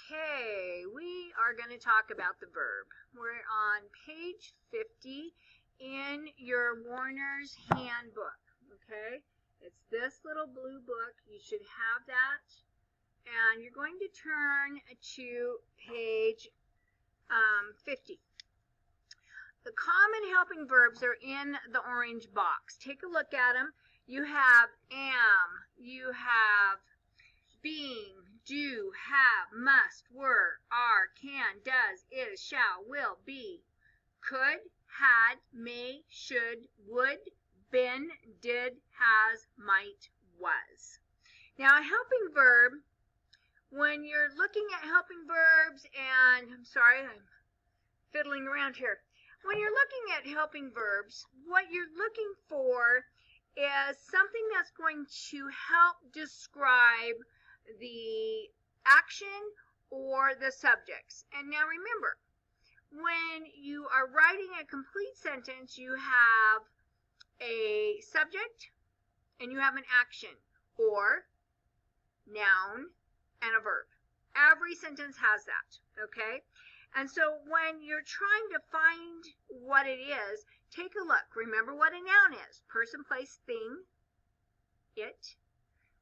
Okay, we are going to talk about the verb. We're on page 50 in your Warner's handbook. Okay, it's this little blue book. You should have that. And you're going to turn to page 50. The common helping verbs are in the orange box. Take a look at them. You have am, you have being, do, have, must, were, are, can, does, is, shall, will, be, could, had, may, should, would, been, did, has, might, was. Now a helping verb, when you're looking at helping verbs, and I'm sorry, I'm fiddling around here. When you're looking at helping verbs, what you're looking for is something that's going to help describe the action or the subjects. And now remember, when you are writing a complete sentence, you have a subject and you have an action or noun and a verb. Every sentence has that, okay? And so when you're trying to find what it is, take a look. Remember what a noun is. Person, place, thing, it.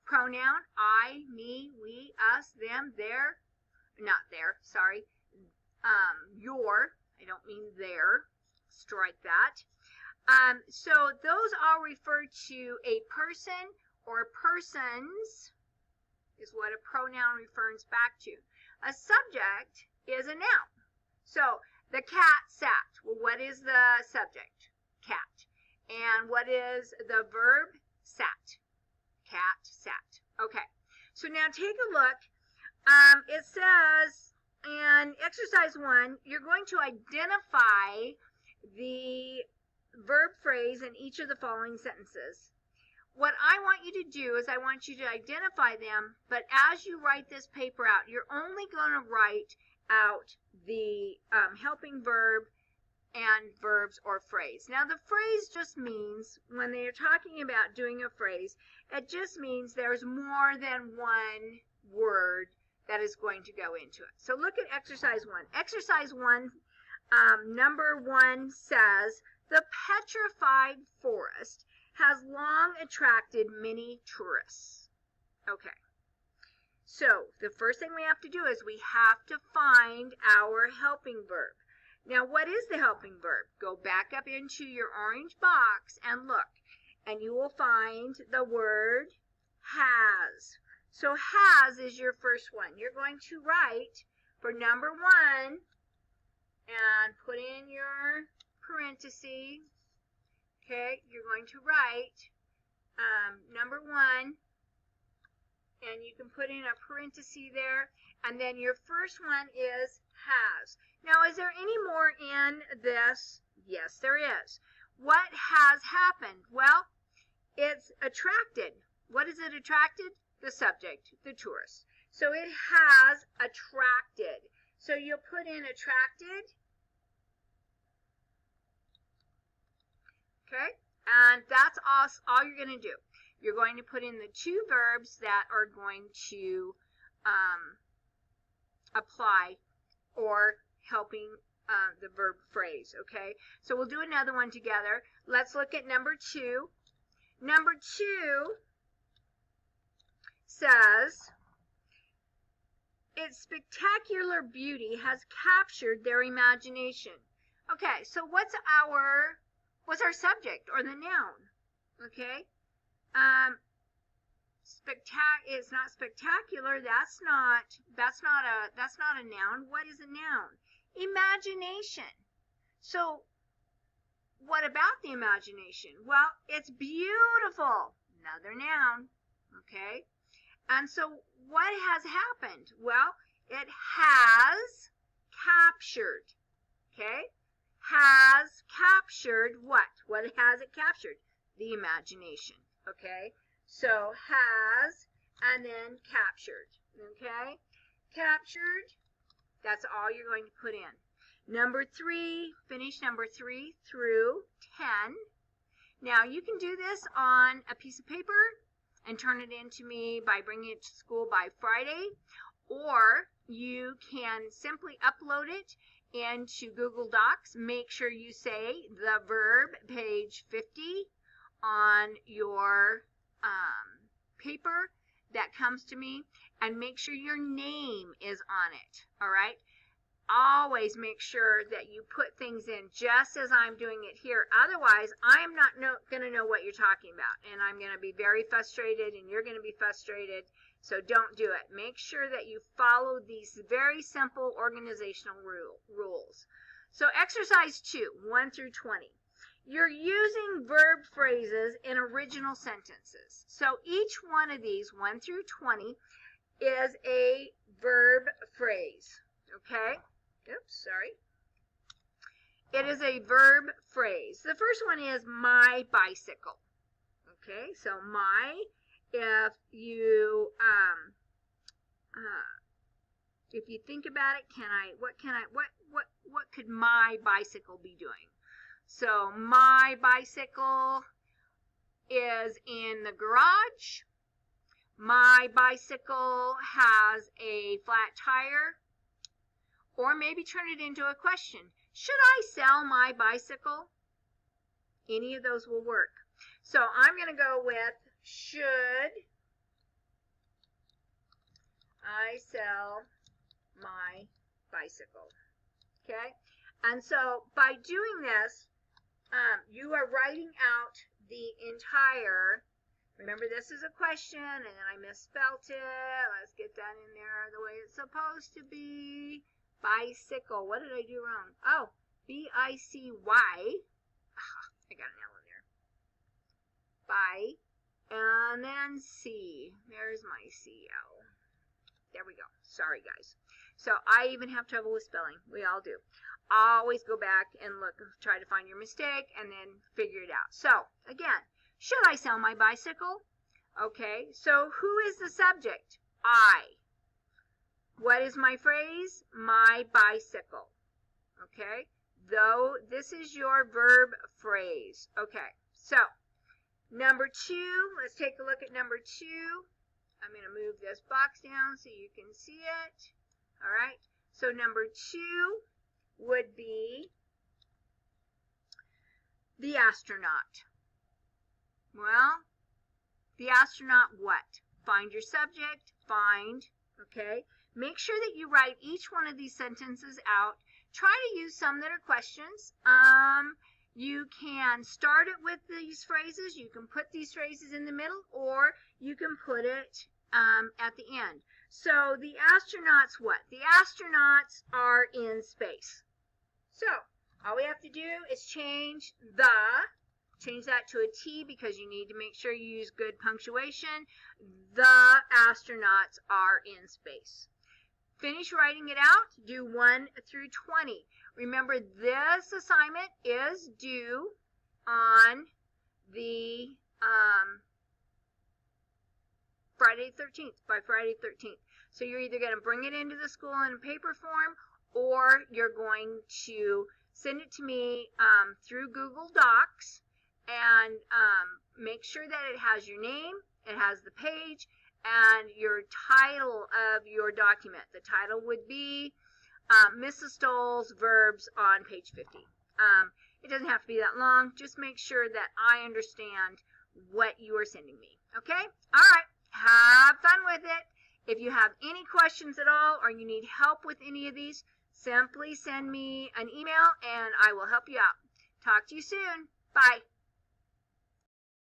Pronoun, I, me, we, us, them, their, not their, sorry, your, I don't mean their, strike that. So those all refer to a person or persons is what a pronoun refers back to. A subject is a noun. So the cat sat. Well, what is the subject? Cat. And what is the verb? Sat. Cat sat. Okay. So now take a look. It says in exercise 1, you're going to identify the verb phrase in each of the following sentences. What I want you to do is I want you to identify them, but as you write this paper out, you're only going to write out the helping verb and verbs or phrase. Now the phrase just means, when they're talking about doing a phrase, it just means there's more than one word that is going to go into it. So look at exercise 1. Exercise 1, number 1 says, the petrified forest has long attracted many tourists. Okay. So the first thing we have to do is we have to find our helping verb. Now, what is the helping verb? Go back up into your orange box and look, and you will find the word has. So has is your first one. You're going to write for number 1 and put in your parentheses. Okay, you're going to write number 1, and you can put in a parenthesis there, and then your first one is has. Now, is there any more in this? Yes, there is. What has happened? Well, it's attracted. What is it attracted? The subject, the tourist. So it has attracted. So you'll put in attracted. Okay, and that's all you're going to do. You're going to put in the two verbs that are going to apply or helping the verb phrase, okay? So we'll do another one together. Let's look at number 2. Number 2 says, its spectacular beauty has captured their imagination. Okay, so what's our subject or the noun? Okay, it's not spectacular. That's not a noun. What is a noun? Imagination. So what about the imagination? Well, it's beautiful. Another noun. Okay, and so what has happened? Well, it has captured. Okay, has captured what? What has it captured? The imagination. Okay, so has and then captured. Okay, captured, that's all you're going to put in. Number 3, finish number 3 through 10. Now you can do this on a piece of paper and turn it in to me by bringing it to school by Friday, or you can simply upload it into Google Docs. Make sure you say the verb, page 50, on your paper that comes to me, and make sure your name is on it, all right? Always make sure that you put things in just as I'm doing it here. Otherwise, I'm not going to know what you're talking about, and I'm going to be very frustrated, and you're going to be frustrated, so don't do it. Make sure that you follow these very simple organizational rules. So exercise 2, 1 through 20. You're using verb phrases in original sentences. So each one of these, 1 through 20, is a verb phrase, okay? Oops, sorry. It is a verb phrase. The first one is my bicycle. Okay, so my, if you think about it, what could my bicycle be doing? So my bicycle is in the garage. My bicycle has a flat tire. Or maybe turn it into a question. Should I sell my bicycle? Any of those will work. So I'm going to go with, should I sell my bicycle? Okay? And so by doing this, you are writing out the entire, remember this is a question, and then I misspelt it. Let's get that in there the way it's supposed to be. Bicycle. What did I do wrong? Oh, B-I-C-Y. I got an L in there. By, and then C. There's my C-L. There we go. Sorry, guys. So I even have trouble with spelling. We all do. Always go back and look, try to find your mistake, and then figure it out. So, again, should I sell my bicycle? Okay, so who is the subject? I. What is my phrase? My bicycle. Okay? Though this is your verb phrase. Okay. So, number 2, let's take a look at number 2. I'm going to move this box down so you can see it. All right? So, number 2 would be the astronaut. Well, the astronaut what? Find your subject. Find. Okay? Make sure that you write each one of these sentences out. Try to use some that are questions. You can start it with these phrases. You can put these phrases in the middle, or you can put it at the end. So the astronauts what? The astronauts are in space. So all we have to do is change that to a T because you need to make sure you use good punctuation. The astronauts are in space. Finish writing it out. Do 1 through 20. Remember, this assignment is due on the Friday 13th, by Friday 13th. So you're either going to bring it into the school in paper form, or you're going to send it to me through Google Docs, and make sure that it has your name, it has the page, and your title of your document. The title would be Mrs. Stoll's Verbs on page 50. It doesn't have to be that long. Just make sure that I understand what you are sending me. Okay? All right. Have fun with it. If you have any questions at all, or you need help with any of these, simply send me an email and I will help you out. Talk to you soon. Bye.